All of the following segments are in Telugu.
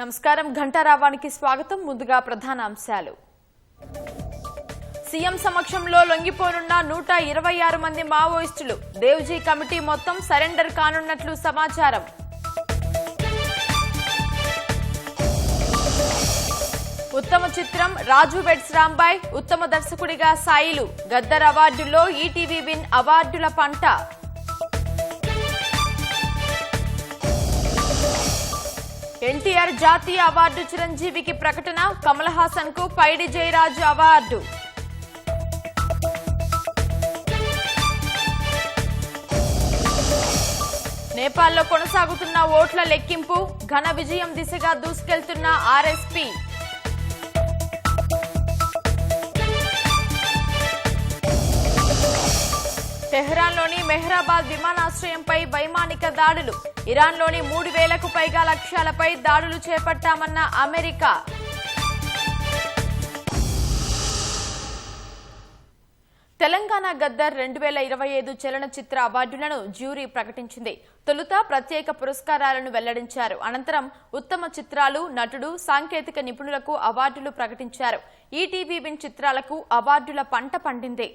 నమస్కారం ఘంటారావానికి స్వాగతం. ముందుగా ప్రధాన అంశాలు. సీఎం సమక్షంలో లొంగిపోనున్న 126 మంది మావోయిస్టులు. దేవ్జీ కమిటీ మొత్తం సరెండర్ కానున్నట్లు సమాచారం. ఉత్తమ చిత్రం రాజు వెడ్స్ రాంబాయ్, ఉత్తమ దర్శకుడిగా సాయిలు. గద్దర్ అవార్డుల్లో ఈటీవీ విన్ అవార్డుల పంట. ఎన్టీఆర్ జాతీయ అవార్డు చిరంజీవికి ప్రకటన. కమల్ హాసన్ కు పైడి జయరాజు అవార్డు. నేపాల్లో కొనసాగుతున్న ఓట్ల లెక్కింపు. ఘన విజయం దిశగా దూసుకెళ్తున్న ఆర్ఎస్పీ. టెహ్రాన్లోని మెహ్రాబాద్ విమానాశ్రయంపై వైమానిక దాడులు. ఇరాన్లోని 3000కు పైగా లక్ష్యాలపై దాడులు చేపట్టామన్న అమెరికా. తెలంగాణ గద్దర్ 2025 చలనచిత్ర అవార్డులను జ్యూరీ ప్రకటించింది. తొలుత ప్రత్యేక పురస్కారాలను వెల్లడించారు. అనంతరం ఉత్తమ చిత్రాలు, నటుడు, సాంకేతిక నిపుణులకు అవార్డులు ప్రకటించారు. ఈటీవీ విన్ చిత్రాలకు అవార్డుల పంట పండింది.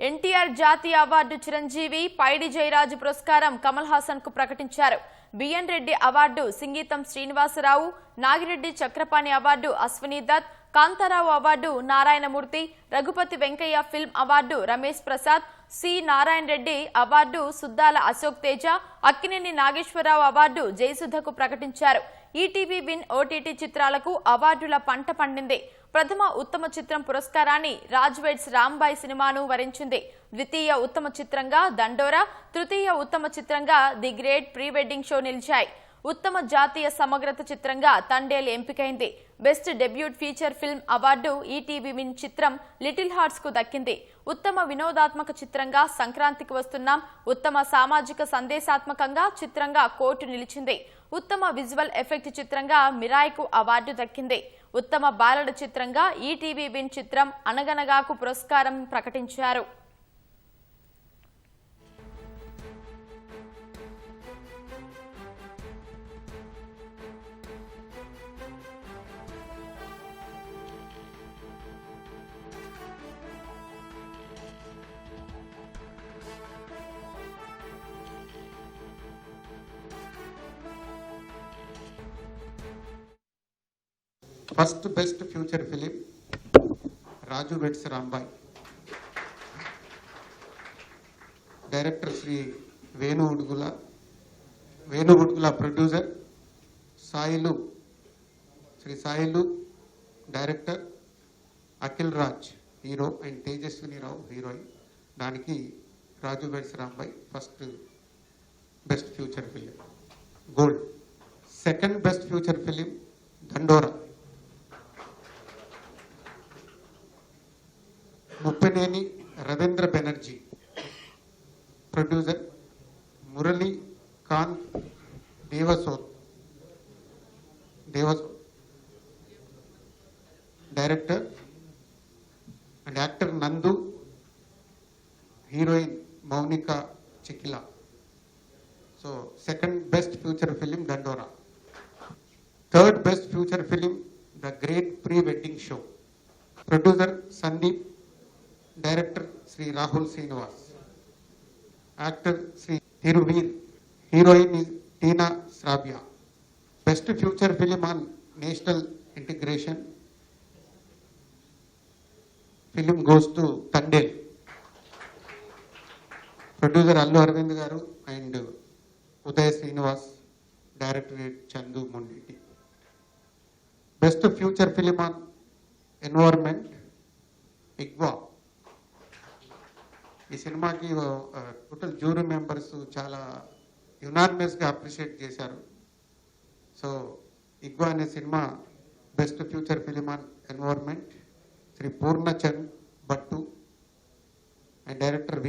ఎన్టీఆర్ జాతీయ అవార్డు చిరంజీవి, పైడి జయరాజు పురస్కారం కమల్ హాసన్ కు ప్రకటించారు. B N Reddy award Singeetam Srinivasarao, Nagireddy Chakrapani award Ashwini Dutt, Kantharao award Narayanamurthy, Raghupathi Venkaiah film award Ramesh Prasad, C Narayana Reddy award Suddala Ashok Teja, Akkineni Nageswararao award జయసుధకు ప్రకటించారు. ఈటీవీ విన్ ఓటీటీ చిత్రాలకు అవార్డుల పంట పండింది. ప్రథమ ఉత్తమ చిత్రం పురస్కారాన్ని రాజ్ వెడ్స్ రాంబాయ్ సినిమాను వరించింది. ద్వితీయ ఉత్తమ చిత్రంగా దండోరా, తృతీయ ఉత్తమ చిత్రంగా the great pre wedding show నిలిచాయి. ఉత్తమ జాతీయ సమగ్రత చిత్రంగా తండేల్ ఎంపికైంది. Best debut feature film award ETV Win చిత్రం లిటిల్ హార్ట్స్ కు దక్కింది. ఉత్తమ వినోదాత్మక చిత్రంగా సంక్రాంతికి వస్తున్నాం, ఉత్తమ సామాజిక సందేశాత్మకంగా చిత్రంగా కోర్టు నిలిచింది. ఉత్తమ విజువల్ ఎఫెక్ట్ చిత్రంగా మిరాయ్కు అవార్డు దక్కింది. ఉత్తమ బాలల చిత్రంగా ఈటీవీ విన్ చిత్రం అనగనగాకు పురస్కారం ప్రకటించారు. First best feature film Raju weds Rambai. Director Shri Venu Udugula producer Sailu, Shri Sailu. Director Akhil Raj hero and Tejaswini Rao heroine. దానికి Raju weds Rambai first best feature film gold. Second best feature film Dandora. Muppaneni Ravindra Banerjee. Producer Murali Kanth Devasoth. Director and actor Nandu, heroine Mounika Chikila. So second best feature film Dandora. Third best feature film the great pre wedding show. Producer Sandeep, director Shri Rahul Srinivas, actor Shri Thiruveer, heroine Tina Sravya. Best feature film on national integration film goes to Thandel. Producer Allu Aravind garu and Uday Srinivas, directorate Chandu Mondeti. Best feature film on environment Igwa. ఈ సినిమాకి టోటల్ జ్యూరీ మెంబర్స్ చాలా యునానిమస్గా అప్రిషియేట్ చేశారు. సో ఇగ్వా అనే సినిమా best feature film on environment Shri Purnachand Bhattu and director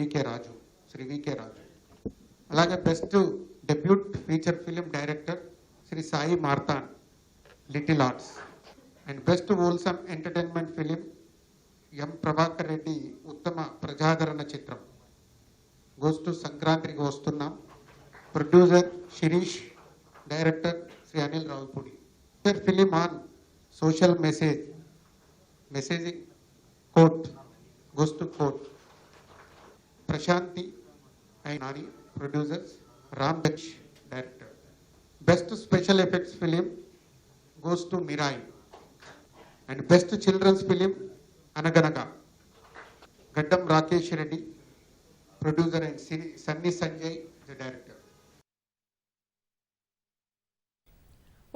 Shri V K Raju. అలాగే best debut feature film director Shri Sai Marthan, little hearts. And best wholesome entertainment film M Prabhakar Reddy ఉత్తమ ప్రజాదరణ చిత్రం గోస్ టు సంక్రాంతికి వస్తున్నాం. Producer Sirish, director Shri Sri Anil Ravipudi. Their film on social messaging quote goes to quote. Prashanti and Nani, producers. Ram Daksh, director. Best special effects film goes to Mirai. And best children's film Anaganaga. Gaddam Rakesh Reddy, producer, and Sunny Sanjay, the director.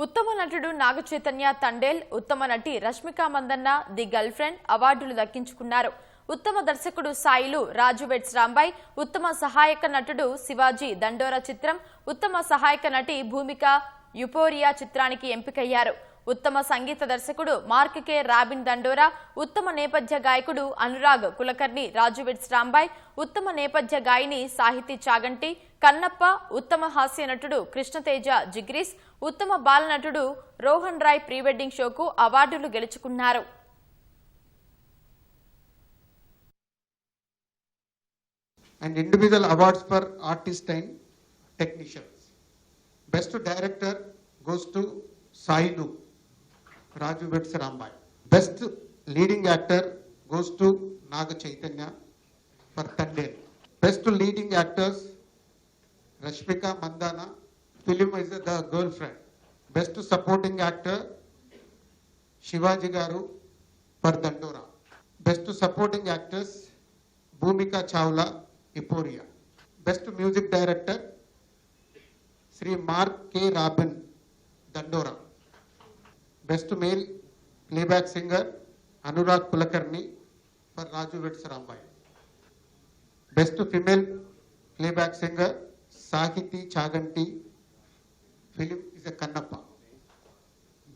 ఉత్తమ నటుడు నాగ చైతన్య తండేల్, ఉత్తమ నటి Rashmika Mandanna the girl friend అవార్డులు దక్కించుకున్నారు. ఉత్తమ దర్శకుడు సాయిలు రాజు వెట్స్ రాంబాయ్, ఉత్తమ సహాయక నటుడు శివాజీ దండోరా చిత్రం, ఉత్తమ సహాయక నటి భూమిక యుపోరియా చిత్రానికి ఎంపికయ్యారు. ఉత్తమ సంగీత దర్శకుడు మార్క్ కె రాబిన్ దండోరా, ఉత్తమ నేపథ్య గాయకుడు అనురాగ్ కులకర్ణి రాజు వెట్స్ రాంబాయ్, ఉత్తమ నేపథ్య గాయని సాహితీ చాగంటి కన్నప్ప, ఉత్తమ హాస్య నటుడు కృష్ణతేజ జిగ్రీస్, ఉత్తమ బాల నటుడు రోహన్ రాయ్ ప్రీ వెడ్డింగ్ షోకు అవార్డులు గెలుచుకున్నారు. And individual awards for artists and technicians. Best director goes to Sailu Raju Vets Rambai. Best leading actor goes to Naga Chaitanya for Tandel. Best leading actors Rashmika Mandana, film is The Girlfriend. Best supporting actor Shivaji Garu for Dandora. Best supporting actors Bhumika Chawla, Iporia. Best music director Sri Mark K. Rabin, Dandora. Best male playback singer Anurag Kulakarni for Raju Vets Rambai. Best female playback singer Sahiti Chaganti, film is a Kannappa.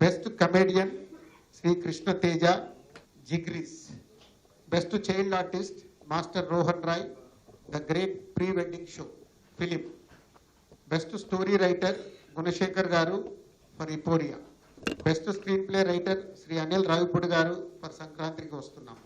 Best comedian Sri Krishna Teja, Jigris. Best child artist Master Rohan Rai, The Great Pre-Wedding Show, film. Best story writer Gunashekar Garu for Iporia. Best screenplay writer Sri Anil Ravipudi Garu for Sankrantiki Vastunam.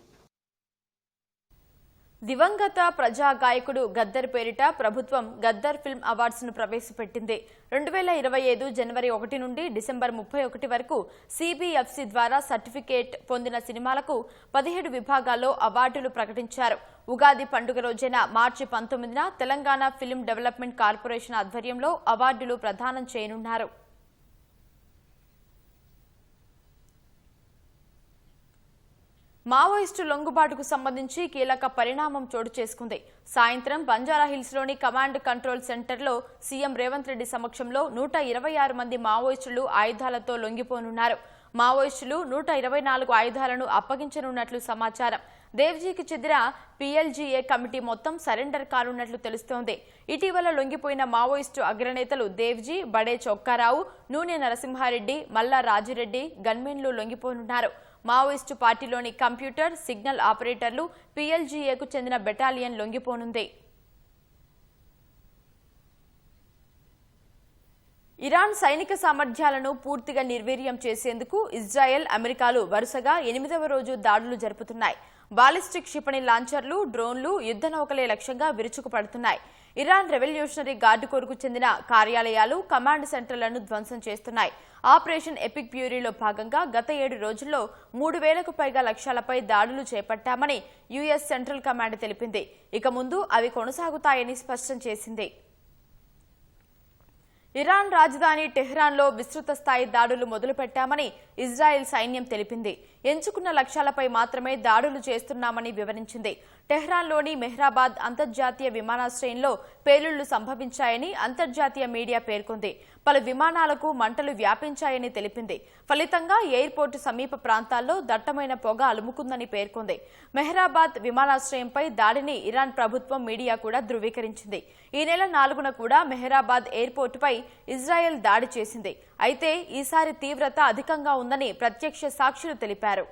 దివంగత ప్రజా గాయకుడు గద్దర్ పేరిట ప్రభుత్వం గద్దర్ ఫిల్మ్ అవార్డ్స్ ను ప్రవేశపెట్టింది. 2025 జనవరి 1 నుండి డిసెంబర్ 31 వరకు సిబిఎఫ్సి ద్వారా సర్టిఫికేట్ పొందిన సినిమాలకు 17 విభాగాల్లో అవార్డులు ప్రకటించారు. ఉగాది పండుగ రోజైన మార్చి 19న తెలంగాణ ఫిల్మ్ డెవలప్మెంట్ కార్పొరేషన్ ఆధ్వర్యంలో అవార్డులు ప్రదానం చేయనున్నారు. మావోయిస్టు లొంగుబాటుకు సంబంధించి కీలక పరిణామం చోటు చేసుకుంది. సాయంత్రం బంజారాహిల్స్లోని కమాండ్ కంట్రోల్ సెంటర్లో సీఎం రేవంత్ రెడ్డి సమక్షంలో 126 మంది మావోయిస్టులు ఆయుధాలతో లొంగిపోనున్నారు. మావోయిస్టులు 124 ఆయుధాలను అప్పగించనున్నట్లు సమాచారం. దేవ్జీకి చెందిన పీఎల్జీఏ కమిటీ మొత్తం సరెండర్ కానున్నట్లు తెలుస్తోంది. ఇటీవల లొంగిపోయిన మావోయిస్టు అగ్రనేతలు దేవ్జీ, బడే చొక్కారావు, నూనె నరసింహారెడ్డి, మల్లా రాజిరెడ్డి గన్మెన్లు లొంగిపోనున్నారు. మావోయిస్టు పార్టీలోని కంప్యూటర్, సిగ్నల్ ఆపరేటర్లు, పీఎల్జీఏకు చెందిన బెటాలియన్ లొంగిపోనుంది. ఇరాన్ సైనిక సామర్థ్యాలను పూర్తిగా నిర్వీర్యం చేసేందుకు ఇజ్రాయెల్, అమెరికాలు వరుసగా 8వ రోజు దాడులు జరుపుతున్నాయి. బాలిస్టిక్ క్షిపణి లాంచర్లు, డ్రోన్లు, యుద్ధ నౌకలే లక్ష్యంగా విరుచుకుపడుతున్నాయి. ఇరాన్ రెవల్యూషనరీ గార్డు కోర్కు చెందిన కార్యాలయాలు, కమాండ్ సెంటర్లను ధ్వంసం చేస్తున్నాయి. ఆపరేషన్ ఎపిక్ బ్యూరీలో భాగంగా గత 7 రోజుల్లో 3000కు పైగా లక్ష్యాలపై దాడులు చేపట్టామని యుఎస్ సెంట్రల్ కమాండ్ తెలిపింది. ఇక ముందు అవి కొనసాగుతాయని స్పష్టం చేసింది. ఇరాన్ రాజధాని టెహ్రాన్లో విస్తృత స్థాయి దాడులు మొదలుపెట్టామని ఇజ్రాయెల్ సైన్యం తెలిపింది. ఎంచుకున్న లక్ష్యాలపై మాత్రమే దాడులు చేస్తున్నామని వివరించింది. టెహ్రాన్లోని మెహ్రాబాద్ అంతర్జాతీయ విమానాశ్రయంలో పేలుళ్లు సంభవించాయని అంతర్జాతీయ మీడియా పేర్కొంది. పలు విమానాలకు మంటలు వ్యాపించాయని తెలిపింది. ఫలితంగా ఎయిర్పోర్టు సమీప ప్రాంతాల్లో దట్టమైన పొగ అలుముకుందని పేర్కొంది. మెహ్రాబాద్ విమానాశ్రయంపై దాడిని ఇరాన్ ప్రభుత్వం మీడియా కూడా ధృవీకరించింది. ఈ నెల 4న కూడా మెహ్రాబాద్ ఎయిర్పోర్టుపై ఇజ్రాయెల్ దాడి చేసింది. అయితే ఈసారి తీవ్రత అధికంగా ఉందని ప్రత్యక్ష సాక్షులు తెలిపారు.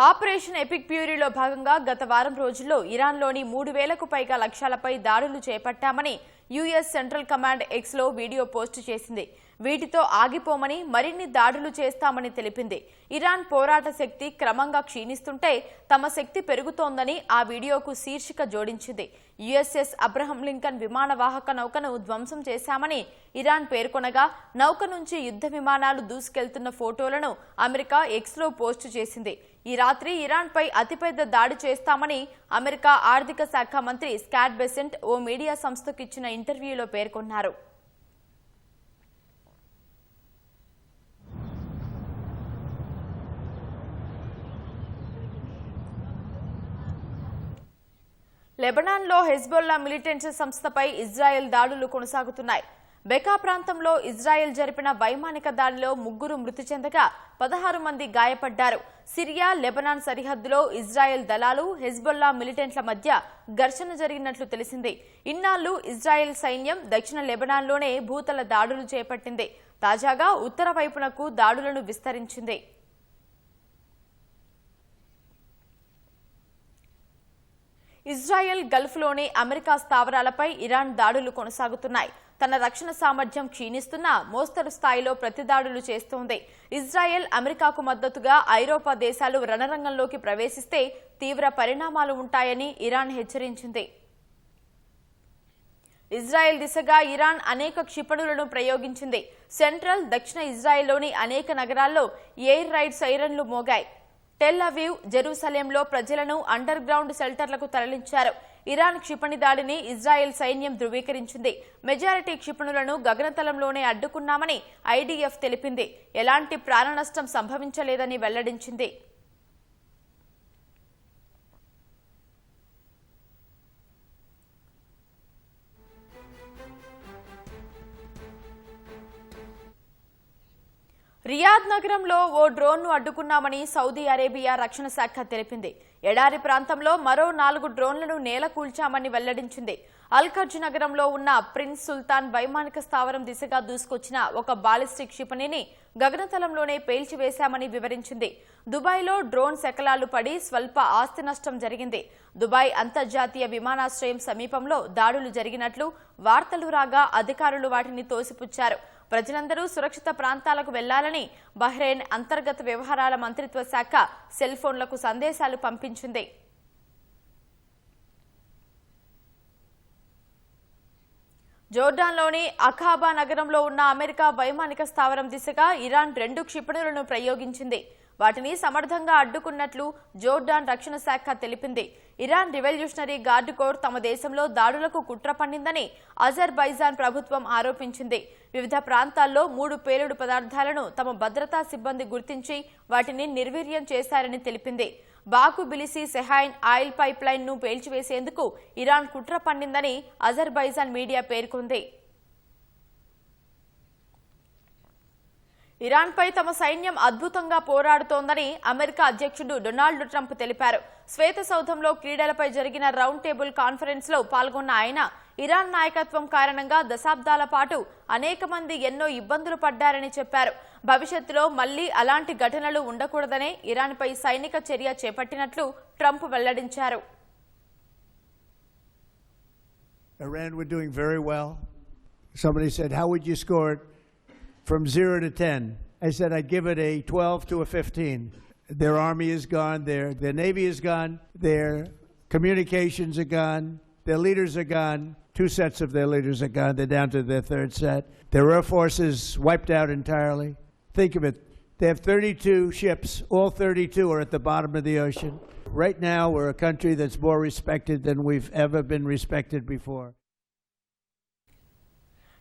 ఆపరేషన్ ఎపిక్ ప్యూరీలో భాగంగా గత వారం రోజుల్లో ఇరాన్లోని 3,000కు పైగా లక్ష్యాలపై దాడులు చేపట్టామని యుఎస్ సెంట్రల్ కమాండ్ ఎక్స్లో వీడియో పోస్టు చేసింది. వీటితో ఆగిపోమని మరిన్ని దాడులు చేస్తామని తెలిపింది. ఇరాన్ పోరాట శక్తి క్రమంగా క్షీణిస్తుంటే తమ శక్తి పెరుగుతోందని ఆ వీడియోకు శీర్షిక జోడించింది. యుఎస్ఎస్ అబ్రహం లింకన్ విమానవాహక నౌకను ధ్వంసం చేశామని ఇరాన్ పేర్కొనగా నౌక నుంచి యుద్ధ విమానాలు దూసుకెళ్తున్న ఫోటోలను అమెరికా ఎక్స్లో పోస్టు చేసింది. ఈ రాత్రి ఇరాన్పై అతిపెద్ద దాడి చేస్తామని అమెరికా ఆర్థిక శాఖ మంత్రి స్కాట్ బెసెంట్ ఓ మీడియా సంస్థకు ఇచ్చిన ఇంటర్వ్యూలో పేర్కొన్నారు. లెబనాన్లో హెజ్బొల్లా మిలిటెంట్ సంస్థపై ఇజ్రాయెల్ దాడులు కొనసాగుతున్నాయి. బెకా ప్రాంతంలో ఇజ్రాయెల్ జరిపిన వైమానిక దాడిలో 3 మృతి చెందగా 16 మంది గాయపడ్డారు. సిరియా లెబనాన్ సరిహద్దులో ఇజ్రాయెల్ దళాలు హెజ్బొల్లా మిలిటెంట్ల మధ్య ఘర్షణ జరిగినట్లు తెలిసింది. ఇన్నాళ్లు ఇజ్రాయెల్ సైన్యం దక్షిణ లెబనాన్లోనే భూతల దాడులు చేపట్టింది. తాజాగా ఉత్తర వైపునకు దాడులను విస్తరించింది. ఇజ్రాయెల్ గల్ఫ్లోని అమెరికా స్థావరాలపై ఇరాన్ దాడులు కొనసాగుతున్నాయి. తన రక్షణ సామర్థ్యం క్షీణిస్తున్నా మోస్తరు స్థాయిలో ప్రతిదాడులు చేస్తోంది. ఇజ్రాయెల్ అమెరికాకు మద్దతుగా ఐరోపా దేశాలు రణరంగంలోకి ప్రవేశిస్తే తీవ్ర పరిణామాలు ఉంటాయని ఇరాన్ హెచ్చరించింది. ఇజ్రాయెల్ దిశగా ఇరాన్ అనేక క్షిపణులను ప్రయోగించింది. సెంట్రల్, దక్షిణ ఇజ్రాయెల్లోని అనేక నగరాల్లో ఎయిర్ రైడ్ సైరన్లు మోగాయి. టెల్ అవీవ్, జెరూసలేంలో ప్రజలను అండర్ గ్రౌండ్ షెల్టర్లకు తరలించారు. ఇరాన్ క్షిపణి దాడిని ఇజ్రాయెల్ సైన్యం ధృవీకరించింది. మెజారిటీ క్షిపణులను గగనతలంలోనే అడ్డుకున్నామని ఐడీఎఫ్ తెలిపింది. ఎలాంటి ప్రాణనష్టం సంభవించలేదని వెల్లడించింది. రియాద్ నగరంలో ఓ డ్రోన్ను అడ్డుకున్నామని సౌదీ అరేబియా రక్షణ శాఖ తెలిపింది. ఎడారి ప్రాంతంలో మరో 4 డ్రోన్లను నేలకూల్చామని వెల్లడించింది. అల్ఖర్జ్ నగరంలో ఉన్న ప్రిన్స్ సుల్తాన్ వైమానిక స్థావరం దిశగా దూసుకొచ్చిన ఒక బాలిస్టిక్ క్షిపణిని గగనతలంలోనే పేల్చివేశామని వివరించింది. దుబాయ్లో డ్రోన్ శకలాలు పడి స్వల్ప ఆస్తి నష్టం జరిగింది. దుబాయ్ అంతర్జాతీయ విమానాశ్రయం సమీపంలో దాడులు జరిగినట్లు వార్తలు రాగా అధికారులు వాటిని తోసిపుచ్చారు. ప్రజలందరూ సురక్షిత ప్రాంతాలకు వెళ్లాలని బహ్రెయిన్ అంతర్గత వ్యవహారాల మంత్రిత్వ శాఖ సెల్ ఫోన్లకు సందేశాలు పంపించింది. జోర్డాన్లోని అఖాబా నగరంలో ఉన్న అమెరికా వైమానిక స్థావరం దిశగా ఇరాన్ 2 క్షిపణులను ప్రయోగించింది. వాటిని సమర్థంగా అడ్డుకున్నట్లు జోర్డాన్ రక్షణ శాఖ తెలిపింది. ఇరాన్ రివల్యూషనరీ గార్డ్ కోర్ తమ దేశంలో దాడులకు కుట్ర పన్నిందని అజర్బైజాన్ ప్రభుత్వం ఆరోపించింది. వివిధ ప్రాంతాల్లో 3 పేలుడు పదార్థాలను తమ భద్రతా సిబ్బంది గుర్తించి వాటిని నిర్వీర్యం చేశారని తెలిపింది. బాకు బిలిసి సెహైన్ ఆయిల్ పైప్ లైన్ ను పేల్చివేసేందుకు ఇరాన్ కుట్ర పన్నిందని అజర్బైజాన్ మీడియా పేర్కొంది. ఇరాన్పై తమ సైన్యం అద్భుతంగా పోరాడుతోందని అమెరికా అధ్యక్షుడు డొనాల్డ్ ట్రంప్ తెలిపారు. శ్వేత సౌధంలో క్రీడలపై జరిగిన రౌండ్ టేబుల్ కాన్ఫరెన్స్ లో పాల్గొన్న ఆయన ఇరాన్ నాయకత్వం కారణంగా దశాబ్దాల పాటు అనేక మంది ఎన్నో ఇబ్బందులు పడ్డారని చెప్పారు. భవిష్యత్తులో మళ్లీ అలాంటి ఘటనలు ఉండకూడదనే ఇరాన్పై సైనిక చర్య చేపట్టినట్లు ట్రంప్ వెల్లడించారు. Iran were doing very well. Somebody said, "How would you score it from 0 to 10?" I said, "I'd give it a 12 to a 15. Their army is gone, their navy is gone, their communications are gone, their leaders are gone. 2 sets of their leaders are gone. They're down to their 3rd set. Their air force is wiped out entirely. Think of it. They have 32 ships. All 32 are at the bottom of the ocean. Right now, we're a country that's more respected than we've ever been respected before."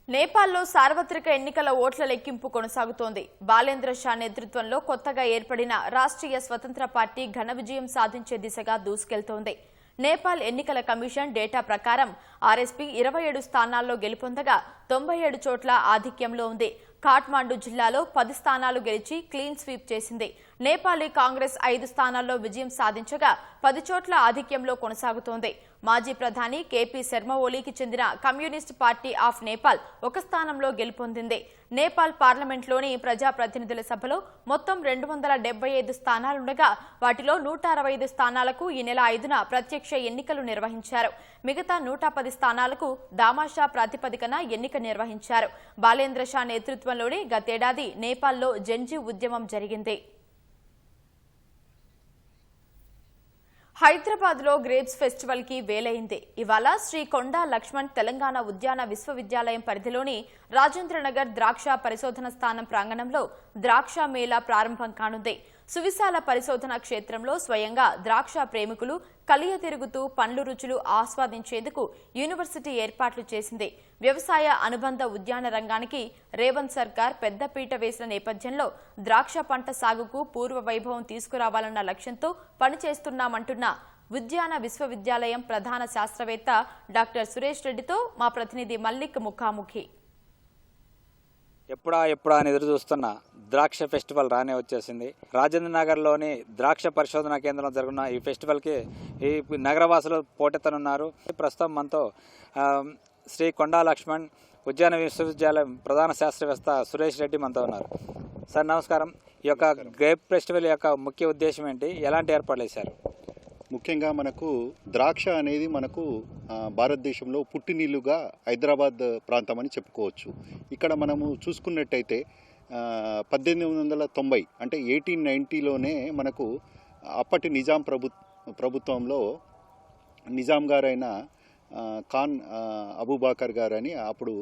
నేపాల్లో సార్వత్రిక ఎన్నికల ఓట్ల లెక్కింపు కొనసాగుతోంది. బాలేంద్ర షా నేతృత్వంలో కొత్తగా ఏర్పడిన రాష్ట్రీయ స్వతంత్ర పార్టీ ఘన విజయం సాధించే దిశగా దూసుకెళ్తోంది. నేపాల్ ఎన్నికల కమిషన్ డేటా ప్రకారం ఆర్ఎస్పీ 27 స్థానాల్లో గెలుపొందగా 97 చోట్ల ఆధిక్యంలో ఉంది. కాఠ్మాండు జిల్లాలో 10 స్థానాలు గెలిచి క్లీన్ స్వీప్ చేసింది. నేపాలీ కాంగ్రెస్ 5 స్థానాల్లో విజయం సాధించగా 10 చోట్ల ఆధిక్యంలో కొనసాగుతోంది. మాజీ ప్రధాని కేపీ శర్మ ఓలీకి చెందిన కమ్యూనిస్ట్ పార్టీ ఆఫ్ నేపాల్ ఒక స్థానంలో గెలుపొందింది. నేపాల్ పార్లమెంట్లోని ప్రజాప్రతినిధుల సభలో మొత్తం 275 స్థానాలుండగా వాటిలో 165 స్థానాలకు ఈ నెల 5న ప్రత్యక్ష ఎన్నికలు నిర్వహించారు. మిగతా 110 స్థానాలకు దామాషా ప్రాతిపదికన ఎన్నిక నిర్వహించారు. బాలేంద్ర షా నేతృత్వంలోని గతేడాది నేపాల్లో జంజీ ఉద్యమం జరిగింది. హైదరాబాద్ లో గ్రేప్స్ ఫెస్టివల్ కి వేలైంది. ఇవాళ శ్రీ కొండా లక్ష్మణ్ తెలంగాణ ఉద్యాన విశ్వవిద్యాలయం పరిధిలోని రాజేంద్రనగర్ ద్రాక్ష పరిశోధన స్థానం ప్రాంగణంలో ద్రాక్ష మేళా ప్రారంభం కానుంది. సువిశాల పరిశోధన క్షేత్రంలో స్వయంగా ద్రాక్ష ప్రేమికులు కలియ తిరుగుతూ పండ్లు రుచులు ఆస్వాదించేందుకు యూనివర్సిటీ ఏర్పాట్లు చేసింది. వ్యవసాయ అనుబంధ ఉద్యాన రంగానికి రేవంత్ సర్కార్ పెద్దపీట వేసిన నేపథ్యంలో ద్రాక్ష పంట సాగుకు పూర్వ వైభవం తీసుకురావాలన్న లక్ష్యంతో పనిచేస్తున్నామంటున్న ఉద్యాన విశ్వవిద్యాలయం ప్రధాన శాస్త్రవేత్త డాక్టర్ సురేష్ రెడ్డితో మా ప్రతినిధి మల్లిక్ ముఖాముఖి. ఎప్పుడా అని ఎదురు చూస్తున్న ద్రాక్ష ఫెస్టివల్ రానే వచ్చేసింది. రాజేంద్ర నగర్లోని ద్రాక్ష పరిశోధనా కేంద్రంలో జరుగుతున్న ఈ ఫెస్టివల్కి ఈ నగరవాసులు పోటెత్తనున్నారు. ప్రస్తుతం మనతో శ్రీ కొండా లక్ష్మణ్ ఉద్యాన విశ్వవిద్యాలయం ప్రధాన శాస్త్రవేత్త సురేష్ రెడ్డి మనతో ఉన్నారు. సార్ నమస్కారం. ఈ యొక్క గ్రేప్ ఫెస్టివల్ యొక్క ముఖ్య ఉద్దేశం ఏంటి, ఎలాంటి ఏర్పాట్లు చేశారు? ముఖ్యంగా మనకు ద్రాక్ష అనేది మనకు భారతదేశంలో పుట్టినిల్లుగా హైదరాబాద్ ప్రాంతం అని చెప్పుకోవచ్చు. ఇక్కడ మనము చూసుకున్నట్టయితే 1890 అంటే 1890లోనే మనకు అప్పటి నిజాం ప్రభుత్వంలో నిజాం గారైన ఖాన్ అబూబాకర్ గారని అప్పుడు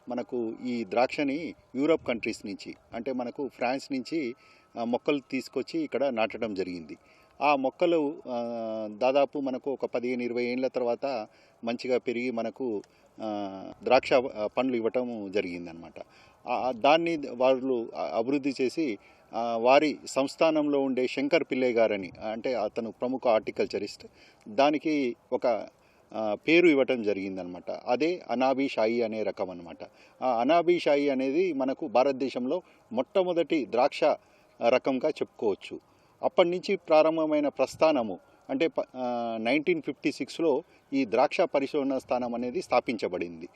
మనకు ఈ ద్రాక్షని యూరోప్ కంట్రీస్ నుంచి అంటే మనకు ఫ్రాన్స్ నుంచి మొక్కలు తీసుకొచ్చి ఇక్కడ నాటడం జరిగింది. ఆ మొక్కలు దాదాపు మనకు ఒక 15-20 ఏళ్ళ తర్వాత మంచిగా పెరిగి మనకు ద్రాక్ష పండ్లు ఇవ్వటం జరిగిందనమాట. దాన్ని వాళ్ళు అభివృద్ధి చేసి వారి సంస్థానంలో ఉండే శంకర్ పిల్లై గారని అంటే అతను ప్రముఖ హార్టికల్చరిస్ట్ దానికి ఒక పేరు ఇవ్వటం జరిగిందనమాట. అదే అనాబీ షాయి అనే రకం అనమాట. ఆ అనాబీ షాయి అనేది మనకు భారతదేశంలో మొట్టమొదటి ద్రాక్ష రకంగా చెప్పుకోవచ్చు. అప్పటి నుంచి ప్రారంభమైన ప్రస్థానము అంటే 1956లో ఈ ద్రాక్ష పరిశోధన స్థానం అనేది స్థాపించబడింది.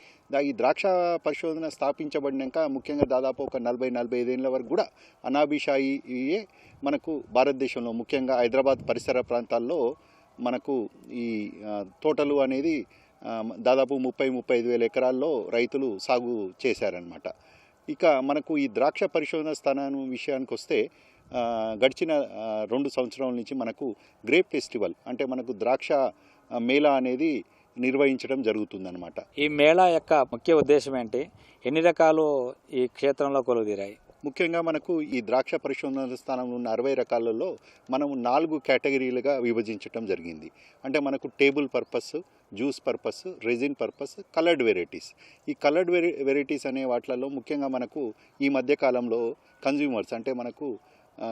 ఈ ద్రాక్ష పరిశోధన స్థాపించబడినాక ముఖ్యంగా దాదాపు ఒక 40-45 ఏళ్ళ వరకు కూడా అనాబిషాయియే మనకు భారతదేశంలో ముఖ్యంగా హైదరాబాద్ పరిసర ప్రాంతాల్లో మనకు ఈ తోటలు అనేది దాదాపు 30-35 వేల ఎకరాల్లో రైతులు సాగు చేశారనమాట. ఇక మనకు ఈ ద్రాక్ష పరిశోధన స్థానం విషయానికి వస్తే గడిచిన 2 సంవత్సరాల నుంచి మనకు గ్రేప్ ఫెస్టివల్ అంటే మనకు ద్రాక్ష మేళా అనేది నిర్వహించడం జరుగుతుందన్నమాట. ఈ మేళా యొక్క ముఖ్య ఉద్దేశం ఏంటి, ఎన్ని రకాలు ఈ క్షేత్రంలో కొలువుదీరాయి? ముఖ్యంగా మనకు ఈ ద్రాక్ష పరిశోధన స్థానంలో ఉన్న 60 రకాలలో మనం 4 కేటగిరీలుగా విభజించడం జరిగింది. అంటే మనకు table purpose, juice purpose, resin purpose, coloured varieties. ఈ కలర్డ్ వెరైటీస్ అనే వాటిలలో ముఖ్యంగా మనకు ఈ మధ్యకాలంలో కన్జ్యూమర్స్ అంటే మనకు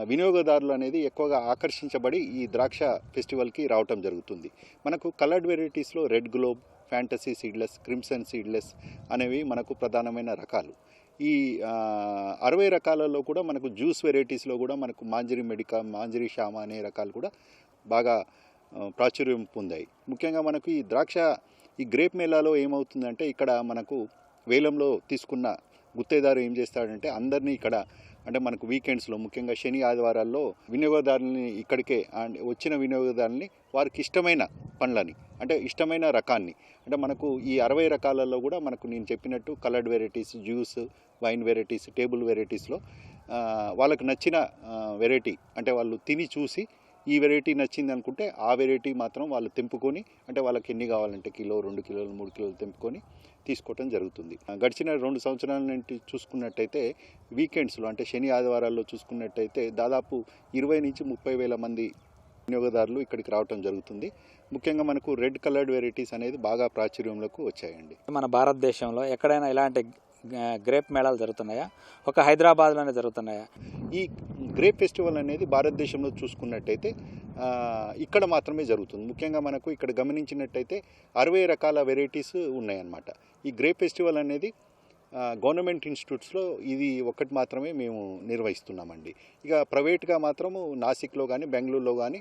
వినియోగదారులు అనేది ఎక్కువగా ఆకర్షించబడి ఈ ద్రాక్ష ఫెస్టివల్కి రావటం జరుగుతుంది. మనకు కలర్డ్ వెరైటీస్లో red globe, fantasy seedless, crimson seedless అనేవి మనకు ప్రధానమైన రకాలు. ఈ 60 రకాలలో కూడా మనకు జ్యూస్ వెరైటీస్లో కూడా మనకు మాంజరి మెడికా, మాంజరి శ్యామ అనే రకాలు కూడా బాగా ప్రాచుర్యం పొందాయి. ముఖ్యంగా మనకు ఈ ద్రాక్ష ఈ గ్రేప్ మేళాలో ఏమవుతుందంటే ఇక్కడ మనకు వేలంలో తీసుకున్న గుత్తేదారు ఏం చేస్తాడంటే అందరినీ ఇక్కడ అంటే మనకు వీకెండ్స్లో ముఖ్యంగా శని ఆదివారాల్లో వినియోగదారులని ఇక్కడికే వచ్చిన వినియోగదారులని వారికి ఇష్టమైన పండ్లని అంటే ఇష్టమైన రకాన్ని అంటే మనకు ఈ 60 రకాలలో కూడా మనకు నేను చెప్పినట్టు coloured varieties, juice, wine varieties, table వెరైటీస్లో వాళ్ళకు నచ్చిన వెరైటీ అంటే వాళ్ళు తిని చూసి ఈ వెరైటీ నచ్చింది అనుకుంటే ఆ వెరైటీ మాత్రం వాళ్ళు తెంపుకొని అంటే వాళ్ళకి ఎన్ని కావాలంటే కిలో, 2 కిలోలు, 3 కిలోలు తెంపుకొని తీసుకోవటం జరుగుతుంది. గడిచిన 2 సంవత్సరాల నుండి చూసుకున్నట్టయితే వీకెండ్స్లో అంటే శని ఆదివారాల్లో చూసుకున్నట్టయితే దాదాపు 20-30 వేల మంది వినియోగదారులు ఇక్కడికి రావటం జరుగుతుంది. ముఖ్యంగా మనకు రెడ్ కలర్డ్ వెరైటీస్ అనేది బాగా ప్రాచుర్యంలోకి వచ్చాయండి. మన భారతదేశంలో ఎక్కడైనా ఇలాంటి గ్రేప్ మేళాలు జరుగుతున్నాయా, ఒక హైదరాబాద్లోనే జరుగుతున్నాయా? ఈ గ్రేప్ ఫెస్టివల్ అనేది భారతదేశంలో చూసుకున్నట్టయితే ఇక్కడ మాత్రమే జరుగుతుంది. ముఖ్యంగా మనకు ఇక్కడ గమనించినట్టయితే 60 రకాల వెరైటీస్ ఉన్నాయన్నమాట. ఈ గ్రేప్ ఫెస్టివల్ అనేది గవర్నమెంట్ ఇన్స్టిట్యూట్స్లో ఇది ఒకటి మాత్రమే మేము నిర్వహిస్తున్నామండి. ఇక ప్రైవేట్గా మాత్రము నాసిక్లో కానీ బెంగళూరులో కానీ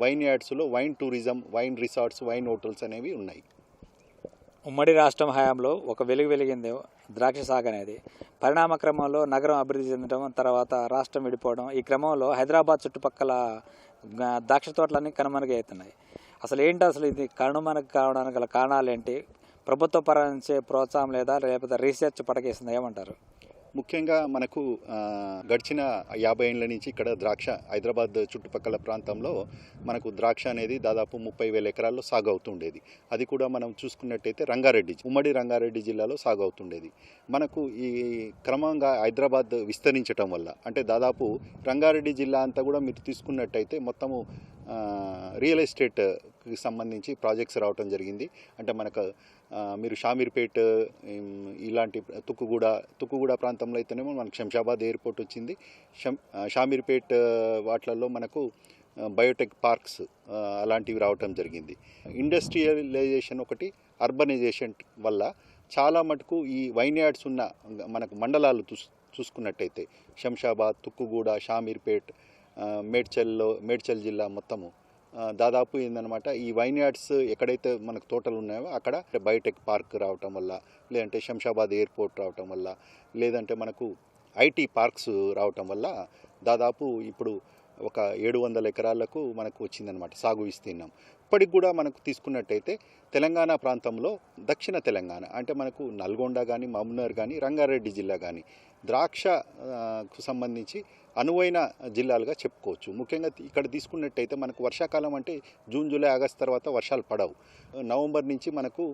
వైన్ యార్డ్స్లో wine tourism, wine resorts, wine hotels అనేవి ఉన్నాయి. ఉమ్మడి రాష్ట్రం హయాంలో ఒక వెలిగింది ద్రాక్ష సాగు అనేది. పరిణామ క్రమంలో నగరం అభివృద్ధి చెందడం, తర్వాత రాష్ట్రం విడిపోవడం, ఈ క్రమంలో హైదరాబాద్ చుట్టుపక్కల ద్రాక్ష తోటలన్నీ కనుమరుగవుతున్నాయి. అసలు ఏంటి అసలు ఇది కనుమరుగు కావడానికి గల కారణాలు ఏంటి? ప్రభుత్వ పరం నుంచి ప్రోత్సాహం లేదా, లేకపోతే రీసెర్చ్ పడకేసిందా, ఏమంటారు? ముఖ్యంగా మనకు గడిచిన 50 ఏళ్ళ నుంచి ఇక్కడ ద్రాక్ష హైదరాబాద్ చుట్టుపక్కల ప్రాంతంలో మనకు ద్రాక్ష అనేది దాదాపు 30,000 ఎకరాల్లో సాగు అవుతుండేది. అది కూడా మనం చూసుకున్నట్టయితే ఉమ్మడి రంగారెడ్డి జిల్లాలో సాగు అవుతుండేది. మనకు ఈ క్రమంగా హైదరాబాద్ విస్తరించడం వల్ల, అంటే దాదాపు రంగారెడ్డి జిల్లా అంతా కూడా మీరు తీసుకున్నట్టయితే మొత్తము రియల్ ఎస్టేట్కి సంబంధించి ప్రాజెక్ట్స్ రావటం జరిగింది. అంటే మనకు మీరు షామీర్పేట్, ఇలాంటి తుక్కుగూడ ప్రాంతంలో అయితేనేమో మనకు శంషాబాద్ ఎయిర్పోర్ట్ వచ్చింది. షామీర్పేట్ వాటిలలో మనకు బయోటెక్ పార్క్స్ అలాంటివి రావటం జరిగింది. ఇండస్ట్రియలైజేషన్ ఒకటి, అర్బనైజేషన్ వల్ల చాలా మటుకు ఈ వైన్ యార్డ్స్ ఉన్న మనకు మండలాలు చూసుకున్నట్టయితే శంషాబాద్, తుక్కుగూడ, షామీర్పేట్, మేడ్చల్ జిల్లా మొత్తము దాదాపు ఏందనమాట, ఈ వైన్ యార్డ్స్ ఎక్కడైతే మనకు తోటలు ఉన్నాయో అక్కడ బయోటెక్ పార్క్ రావటం వల్ల, లేదంటే శంషాబాద్ ఎయిర్పోర్ట్ రావటం వల్ల, లేదంటే మనకు ఐటీ పార్క్స్ రావటం వల్ల దాదాపు ఇప్పుడు ఒక 700 ఎకరాలకు మనకు వచ్చిందనమాట సాగు విస్తీర్ణం. ఇప్పటికి కూడా మనకు తీసుకున్నట్టయితే తెలంగాణ ప్రాంతంలో దక్షిణ తెలంగాణ అంటే మనకు నల్గొండ కానీ, మహబూబ్నగర్ కానీ, రంగారెడ్డి జిల్లా కానీ ద్రాక్షకు సంబంధించి అనువైన జిల్లాలుగా చెప్పుకోవచ్చు. ముఖ్యంగా ఇక్కడ తీసుకున్నట్టయితే మనకు వర్షాకాలం అంటే జూన్, జూలై, ఆగస్టు తర్వాత వర్షాలు పడవు. నవంబర్ నుంచి మనకు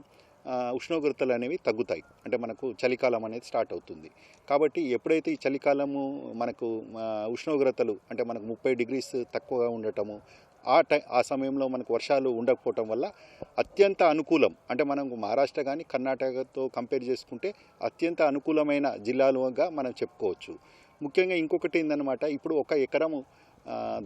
ఉష్ణోగ్రతలు అనేవి తగ్గుతాయి. అంటే మనకు చలికాలం అనేది స్టార్ట్ అవుతుంది. కాబట్టి ఎప్పుడైతే ఈ చలికాలము మనకు ఉష్ణోగ్రతలు అంటే మనకు 30 degrees తక్కువగా ఉండటము, ఆ సమయంలో మనకు వర్షాలు ఉండకపోవటం వల్ల అత్యంత అనుకూలం, అంటే మనం మహారాష్ట్ర కానీ కర్ణాటకతో కంపేర్ చేసుకుంటే అత్యంత అనుకూలమైన జిల్లాలుగా మనం చెప్పుకోవచ్చు. ముఖ్యంగా ఇంకొకటి ఏందనమాట, ఇప్పుడు 1 ఎకరము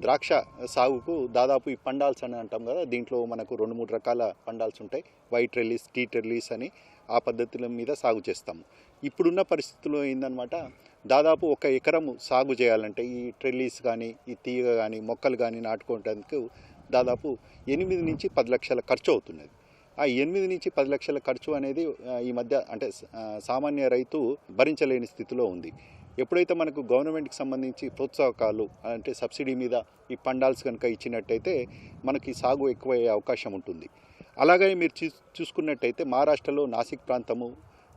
ద్రాక్ష సాగుకు దాదాపు ఈ పండాల్స్ అని అంటాం కదా, దీంట్లో మనకు 2-3 రకాల పండాల్స్ ఉంటాయి. వైట్ రెల్లీస్, టీ రెల్లీస్ అని ఆ పద్ధతుల మీద సాగు చేస్తాము. ఇప్పుడున్న పరిస్థితుల్లో ఏందనమాట, దాదాపు 1 ఎకరము సాగు చేయాలంటే ఈ ట్రెల్లీస్ కానీ, ఈ తీగ కానీ, మొక్కలు కానీ నాటుకోవడానికి దాదాపు 8 నుంచి 10 లక్షల ఖర్చు అవుతున్నది. ఆ 8 నుంచి 10 లక్షల ఖర్చు అనేది ఈ మధ్య అంటే సామాన్య రైతు భరించలేని స్థితిలో ఉంది. ఎప్పుడైతే మనకు గవర్నమెంట్కి సంబంధించి ప్రోత్సాహకాలు అంటే సబ్సిడీ మీద ఈ పండాల్స్ కనుక ఇచ్చినట్టయితే మనకి సాగు ఎక్కువయ్యే అవకాశం ఉంటుంది. అలాగే మీరు చూసుకున్నట్టయితే మహారాష్ట్రలో నాసిక్ ప్రాంతము,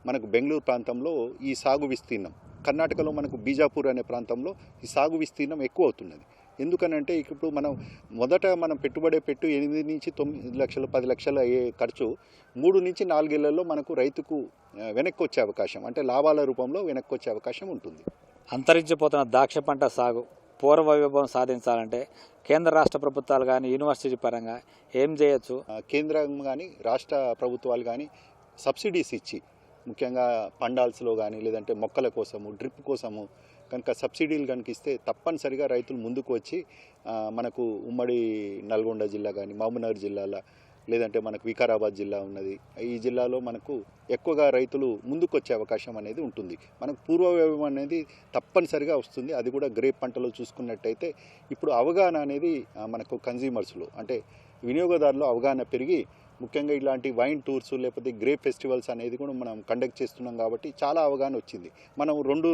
మనకు బెంగళూరు ప్రాంతంలో ఈ సాగు విస్తీర్ణం, కర్ణాటకలో మనకు బీజాపూర్ అనే ప్రాంతంలో ఈ సాగు విస్తీర్ణం ఎక్కువ అవుతున్నది. ఎందుకనంటే ఇప్పుడు మనం పెట్టుబడి 8 నుంచి 9 లక్షలు, 10 లక్షల ఖర్చు 3 నుంచి 4 ఏళ్లలో మనకు రైతుకు వెనక్కి వచ్చే అవకాశం, అంటే లాభాల రూపంలో వెనక్కి వచ్చే అవకాశం ఉంటుంది. అంతరించిపోతున్న ద్రాక్ష పంట సాగు పూర్వ వైభవం సాధించాలంటే కేంద్ర రాష్ట్ర ప్రభుత్వాలు కానీ, యూనివర్సిటీ పరంగా ఏం చేయొచ్చు? కేంద్రం కానీ, రాష్ట్ర ప్రభుత్వాలు కానీ సబ్సిడీస్ ఇచ్చి, ముఖ్యంగా పండాల్స్లో కానీ, లేదంటే మొక్కల కోసము, డ్రిప్ కోసము కనుక సబ్సిడీలు కనుక ఇస్తే తప్పనిసరిగా రైతులు ముందుకు వచ్చి మనకు ఉమ్మడి నల్గొండ జిల్లా కానీ, మహబూబ్నగర్ జిల్లాలో, లేదంటే మనకు వికారాబాద్ జిల్లా ఉన్నది, ఈ జిల్లాలో మనకు ఎక్కువగా రైతులు ముందుకు వచ్చే అవకాశం అనేది ఉంటుంది. మనకు పూర్వ వ్యయం అనేది తప్పనిసరిగా వస్తుంది. అది కూడా గ్రేప్ పంటలో చూసుకున్నట్టయితే ఇప్పుడు అవగాహన అనేది మనకు కన్జ్యూమర్స్లో అంటే వినియోగదారులు అవగాహన పెరిగి, ముఖ్యంగా ఇలాంటి వైన్ టూర్స్ లేకపోతే గ్రేప్ ఫెస్టివల్స్ అనేది కూడా మనం కండక్ట్ చేస్తున్నాం కాబట్టి చాలా అవగాహన వచ్చింది. మనం 2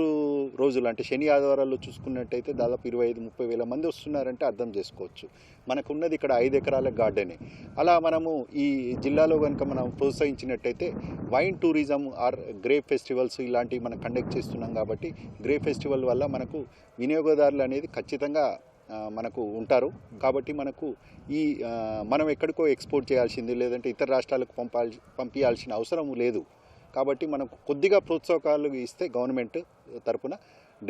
రోజులు అంటే శని ఆదివారాల్లో చూసుకున్నట్టయితే దాదాపు 25-30 వేల మంది వస్తున్నారంటే అర్థం చేసుకోవచ్చు. మనకున్నది ఇక్కడ 5 ఎకరాల గార్డెనే. అలా మనము ఈ జిల్లాలో కనుక మనం ప్రోత్సహించినట్టయితే wine tourism or grape festivals ఇలాంటివి మనం కండక్ట్ చేస్తున్నాం కాబట్టి గ్రేప్ ఫెస్టివల్ వల్ల మనకు వినియోగదారులు అనేది ఖచ్చితంగా మనకు ఉంటారు. కాబట్టి మనకు మనం ఎక్కడికో ఎక్స్పోర్ట్ చేయాల్సింది, లేదంటే ఇతర రాష్ట్రాలకు పంపించాల్సిన అవసరం లేదు. కాబట్టి మనకు కొద్దిగా ప్రోత్సాహకాలు ఇస్తే గవర్నమెంట్ తరపున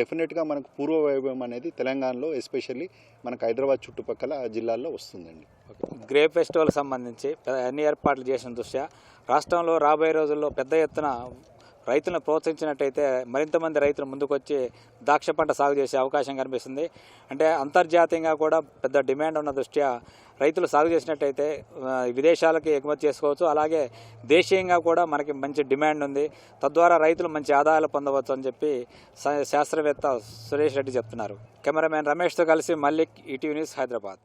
డెఫినెట్గా మనకు పూర్వ వైభవం అనేది తెలంగాణలో ఎస్పెషల్లీ మనకు హైదరాబాద్ చుట్టుపక్కల జిల్లాల్లో వస్తుందండి. గ్రేప్ ఫెస్టివల్కి సంబంధించి అన్ని ఏర్పాట్లు చేసిన దృష్ట్యా రాష్ట్రంలో రాబోయే రోజుల్లో పెద్ద ఎత్తున రైతులను ప్రోత్సహించినట్టయితే మరింత మంది రైతులు ముందుకొచ్చి ద్రాక్ష పంట సాగు చేసే అవకాశం కనిపిస్తుంది. అంటే అంతర్జాతీయంగా కూడా పెద్ద డిమాండ్ ఉన్న దృష్ట్యా రైతులు సాగు చేసినట్టయితే విదేశాలకి ఎగుమతి చేసుకోవచ్చు. అలాగే దేశీయంగా కూడా మనకి మంచి డిమాండ్ ఉంది. తద్వారా రైతులు మంచి ఆదాయాలు పొందవచ్చు అని చెప్పి శాస్త్రవేత్త సురేష్ రెడ్డి చెప్తున్నారు. కెమెరామెన్ రమేష్తో కలిసి మల్లిక్, ఈటీవీ న్యూస్, హైదరాబాద్.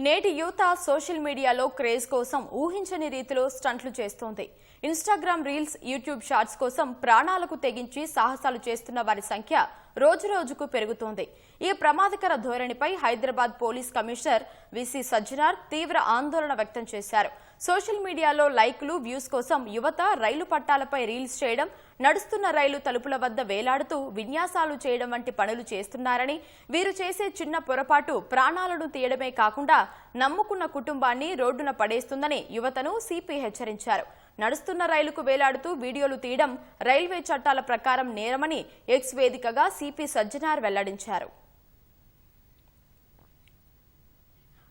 నేటి యువత సోషల్ మీడియాలో క్రేజ్ కోసం ఊహించని రీతిలో స్టంట్లు చేస్తోంది. ఇన్స్టాగ్రామ్ రీల్స్, యూట్యూబ్ షార్ట్స్ కోసం ప్రాణాలకు తెగించి సాహసాలు చేస్తున్న వారి సంఖ్య రోజురోజుకు పెరుగుతోంది. ఈ ప్రమాదకర ధోరణిపై Hyderabad police commissioner V C Sajjanar తీవ్ర ఆందోళన వ్యక్తం చేశారు. సోషల్ మీడియాలో లైక్లు, వ్యూస్ కోసం యువత రైలు పట్టాలపై రీల్స్ చేయడం, నడుస్తున్న రైలు తలుపుల వద్ద వేలాడుతూ విన్యాసాలు చేయడం వంటి పనులు చేస్తున్నారని, వీరు చేసే చిన్న పొరపాటు ప్రాణాలను తీయడమే కాకుండా నమ్ముకున్న కుటుంబాన్ని రోడ్డున పడేస్తుందని యువతను సిపి హెచ్చరించారు. నడుస్తున్న రైలుకు వేలాడుతూ వీడియోలు తీయడం రైల్వే చట్టాల ప్రకారం నేరమని ఎక్స్ వేదికగా సిపి సజ్జనార్ వెల్లడించారు.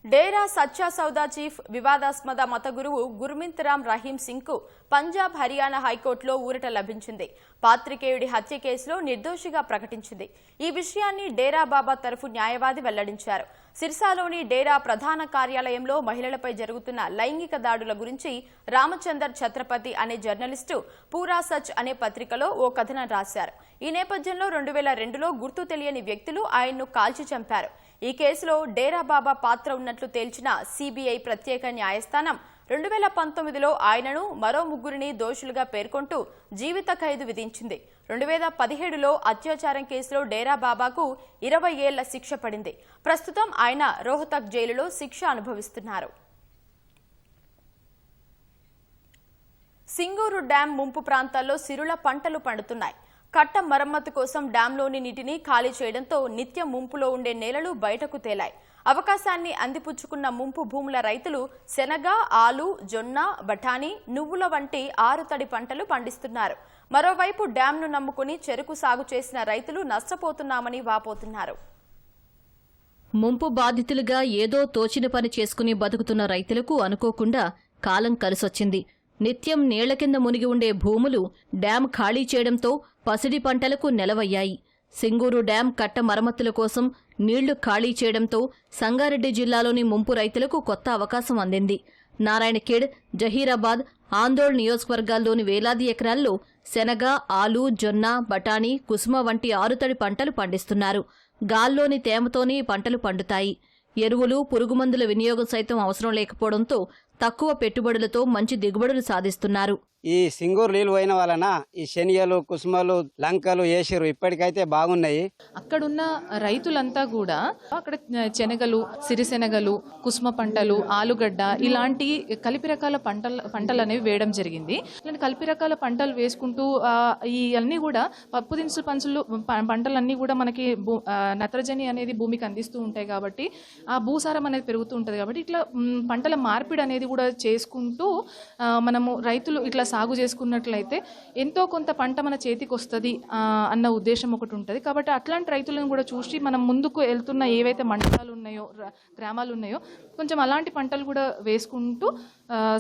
డేరా సచ్చా సౌదా చీఫ్ వివాదాస్పద మత గురువు గుర్మిత్ రామ్ రహీం సింగ్ కు పంజాబ్, హర్యానా హైకోర్టులో ఊరట లభించింది. పాత్రికేయుడి హత్య కేసులో నిర్దోషిగా ప్రకటించింది. ఈ విషయాన్ని డేరా బాబా తరఫు న్యాయవాది వెల్లడించారు. సిర్సాలోని డేరా ప్రధాన కార్యాలయంలో మహిళలపై జరుగుతున్న లైంగిక దాడుల గురించి రామచందర్ ఛత్రపతి అనే జర్నలిస్టు పూరా సచ్ అనే పత్రికలో ఓ కథనం రాశారు. ఈ నేపథ్యంలో 2002లో గుర్తు తెలియని వ్యక్తులు ఆయన్ను కాల్చి చంపారు. ఈ కేసులో డేరా బాబా పాత్ర ఉన్నట్లు తేల్చిన సిబిఐ ప్రత్యేక న్యాయస్థానం 2019లో ఆయనను మరో ముగ్గురిని దోషులుగా పేర్కొంటూ జీవిత ఖైదు విధించింది. 2017లో అత్యాచారం కేసులో డేరా బాబాకు 20 ఏళ్ల శిక్ష పడింది. ప్రస్తుతం ఆయన రోహతక్ జైలులో శిక్ష అనుభవిస్తున్నారు. సింగూరు డ్యాం ముంపు ప్రాంతాల్లో సిరుల పంటలు పండుతున్నాయి. కట్ట మరమ్మతు కోసం డ్యాంలోని నీటిని ఖాళీ చేయడంతో నిత్యం ముంపులో ఉండే నేలలు బయటకు తేలాయి. అవకాశాన్ని అందిపుచ్చుకున్న ముంపు భూముల రైతులు శనగ, ఆలు, జొన్న, బఠానీ, నువ్వుల వంటి ఆరుతడి పంటలు పండిస్తున్నారు. మరోవైపు డ్యాంను నమ్ముకుని చెరుకు సాగు చేసిన రైతులు నష్టపోతున్నామని వాపోతున్నారు. ముంపు బాధితులుగా ఏదో తోచిన పని చేసుకుని బతుకుతున్న రైతులకు అనుకోకుండా కాలం కలిసొచ్చింది. నిత్యం నీళ్ల కింద మునిగి ఉండే భూములు డ్యాం ఖాళీ చేయడంతో పసిడి పంటలకు నెలవయ్యాయి. సింగూరు డ్యాం కట్ట మరమ్మతుల కోసం నీళ్లు ఖాళీ చేయడంతో సంగారెడ్డి జిల్లాలోని ముంపు రైతులకు కొత్త అవకాశం అందింది. నారాయణఖేడ్, జహీరాబాద్, ఆందోళ్ నియోజకవర్గాల్లోని వేలాది ఎకరాల్లో శనగ, ఆలు, జొన్న, బఠానీ, కుసుమ వంటి ఆరుతడి పంటలు పండిస్తున్నారు. గాల్లోని తేమతోనే పంటలు పండుతాయి. ఎరువులు, పురుగుమందుల వినియోగం సైతం అవసరం లేకపోవడంతో తక్కువ పెట్టుబడులతో మంచి దిగుబడులు సాధిస్తున్నారు. ఈ సింగూరు నీళ్ళు పోయిన వలన ఈ శనిగలు, కుసుమలు, లంకలు వేసిరు ఇప్పటికైతే బాగున్నాయి. అక్కడున్న రైతులంతా కూడా అక్కడ శనగలు, సిరిశెనగలు, కుసుమ పంటలు, ఆలుగడ్డ ఇలాంటి కలిపి రకాల పంటలు అనేవి వేయడం జరిగింది. ఇలాంటి కలిపి రకాల పంటలు వేసుకుంటూ ఈ అన్ని కూడా పప్పు దినుసులు పంటలన్నీ కూడా మనకి నత్రజని అనేది భూమికి అందిస్తూ ఉంటాయి కాబట్టి ఆ భూసారం అనేది పెరుగుతూ ఉంటుంది. కాబట్టి ఇట్లా పంటల మార్పిడి అనేది కూడా చేసుకుంటూ మనము రైతులు ఇట్లా సాగు చేసుకున్నట్లయితే ఎంతో కొంత పంట మన చేతికి వస్తుంది అన్న ఉద్దేశం ఒకటి ఉంటుంది. కాబట్టి అట్లాంటి రైతులను కూడా చూసి మనం ముందుకు వెళ్తున్న ఏవైతే మండలాలు ఉన్నాయో, గ్రామాలు ఉన్నాయో కొంచెం అలాంటి పంటలు కూడా వేసుకుంటూ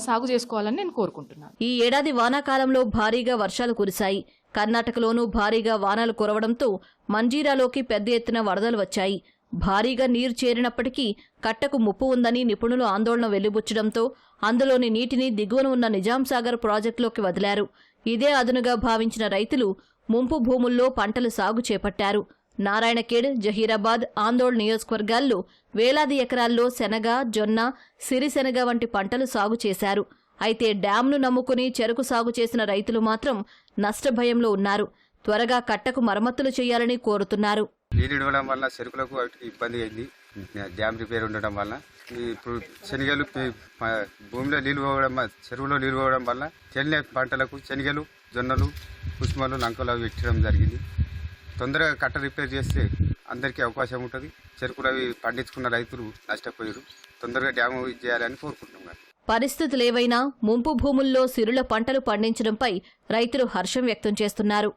సాగు చేసుకోవాలని నేను కోరుకుంటున్నాను. ఈ ఏడాది వానాకాలంలో భారీగా వర్షాలు కురిశాయి. కర్ణాటకలోనూ భారీగా వానలు కురవడంతో మంజీరాలోకి పెద్ద ఎత్తున వరదలు వచ్చాయి. భారీగా నీరు చేరినప్పటికీ కట్టకు ముప్పు ఉందని నిపుణులు ఆందోళన వెలిబుచ్చడంతో అందులోని నీటిని దిగువన ఉన్న నిజాంసాగర్ ప్రాజెక్టులోకి వదిలారు. ఇదే అదునుగా భావించిన రైతులు ముంపు భూముల్లో పంటలు సాగు చేపట్టారు. నారాయణఖేడ్, జహీరాబాద్, ఆందోళ్ నియోజకవర్గాల్లో వేలాది ఎకరాల్లో శనగ, జొన్న, సిరిశెనగ వంటి పంటలు సాగు చేశారు. అయితే డ్యాంను నమ్ముకుని చెరకు సాగు చేసిన రైతులు మాత్రం నష్టభయంలో ఉన్నారు. త్వరగా కట్టకు మరమ్మతులు చేయాలని కోరుతున్నారు. నీళ్ళు ఇవ్వడం వల్ల చెరుకులకు వాటికి ఇబ్బంది అయింది. డ్యామ్ రిపేర్ ఉండడం వల్ల ఇప్పుడు శనగలు భూమిలో నీళ్ళు పోవడం, చెరువులో నీళ్ళు పోవడం వల్ల చెల్లిన పంటలకు శనగలు, జొన్నలు, కుసుమలు, లంకలు అవి పెట్టడం జరిగింది. తొందరగా కట్ట రిపేర్ చేస్తే అందరికీ అవకాశం ఉంటుంది. చెరుకులు అవి పండించుకున్న రైతులు నష్టపోయారు. తొందరగా డ్యాము చేయాలని కోరుకుంటున్నారు. పరిస్థితులేవైనా ముంపు భూముల్లో సిరుల పంటలు పండించడంపై రైతులు హర్షం వ్యక్తం చేస్తున్నారు.